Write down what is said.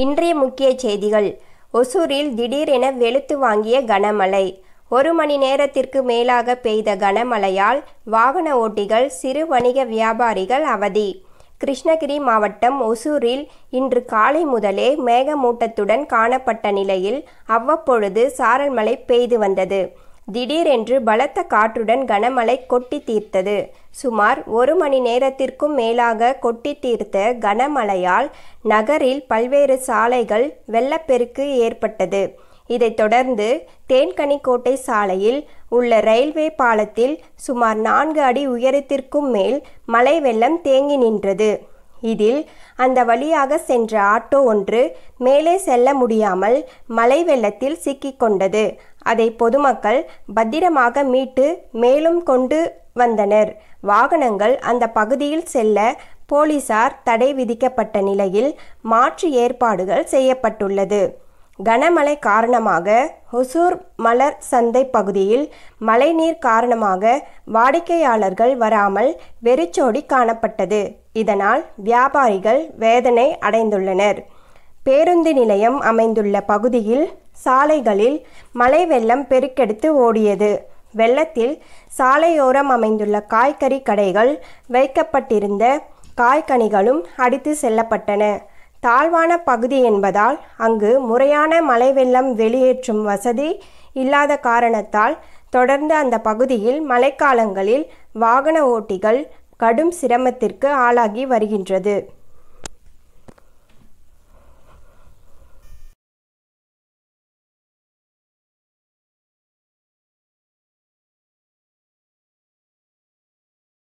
இன்றைய முக்கிய செய்திகள். ஒசூரில் திடீரென வெளுத்து வாங்கிய கனமழை. 1 மணி நேரத்திற்கு மேலாக பெய்த கனமழையால் வாகன ஓட்டிகள், சிறு வணிக வியாபாரிகள் அவதி. கிருஷ்ணகிரி மாவட்டம் ஒசூரில் இன்று காலை முதலே மேகமூட்டத்துடன் காணப்பட்ட நிலையில் அவ்வப்பொழுது சாரல் மழை பெய்து வந்தது. திடீரென்று பலத்த காற்றுடன் கனமழை கொட்டி தீர்த்தது. சுமார் 1 மணி நேரத்திற்கும் மேலாக கொட்டி தீர்த்த கனமழையால் நகரில் பல்வேறு சாலைகள் வெள்ளப்பெருக்கு ஏற்பட்டது. இதைத் தொடர்ந்து தேன்கனிக்கோட்டை சாலையில் உள்ள ரயில்வே பாலத்தில் சுமார் 4 அடி உயரத்திற்கும் மேல் மழை வெள்ளம் தேங்கி நின்றது. இதில் அந்த வழியாக சென்ற ஆட்டோ ஒன்று மேலே செல்ல முடியாமல் மழை வெள்ளத்தில் சிக்கிக்கொண்டது. அதை பொதுமக்கள் பத்திரமாக மீட்டு மேலும் கொண்டு வந்தனர். வாகனங்கள் அந்த பகுதியில் செல்ல போலீசார் தடை விதிக்கப்பட்ட நிலையில் மாற்று ஏற்பாடுகள் செய்யப்பட்டுள்ளது. கனமழை காரணமாக ஒசூர் மலர் சந்தை பகுதியில் மழைநீர் காரணமாக வாடிக்கையாளர்கள் வராமல் வெறிச்சோடி காணப்பட்டது. இதனால் வியாபாரிகள் வேதனை அடைந்துள்ளனர். பேருந்து நிலையம் அமைந்துள்ள பகுதியில் சாலைகளில் மழை வெள்ளம் பெருக்கெடுத்து ஓடியது. வெள்ளத்தில் சாலையோரம் அமைந்துள்ள காய்கறி கடைகள், வைக்கப்பட்டிருந்த காய்கனிகளும் அடித்து செல்லப்பட்டன. தாழ்வான பகுதி என்பதால் அங்கு முறையான மழை வெள்ளம் வெளியேற்றும் வசதி இல்லாத காரணத்தால் தொடர்ந்து அந்த பகுதியில் மழைக்காலங்களில் வாகன ஓட்டிகள் கடும் சிரமத்திற்கு ஆளாகி வருகின்றது.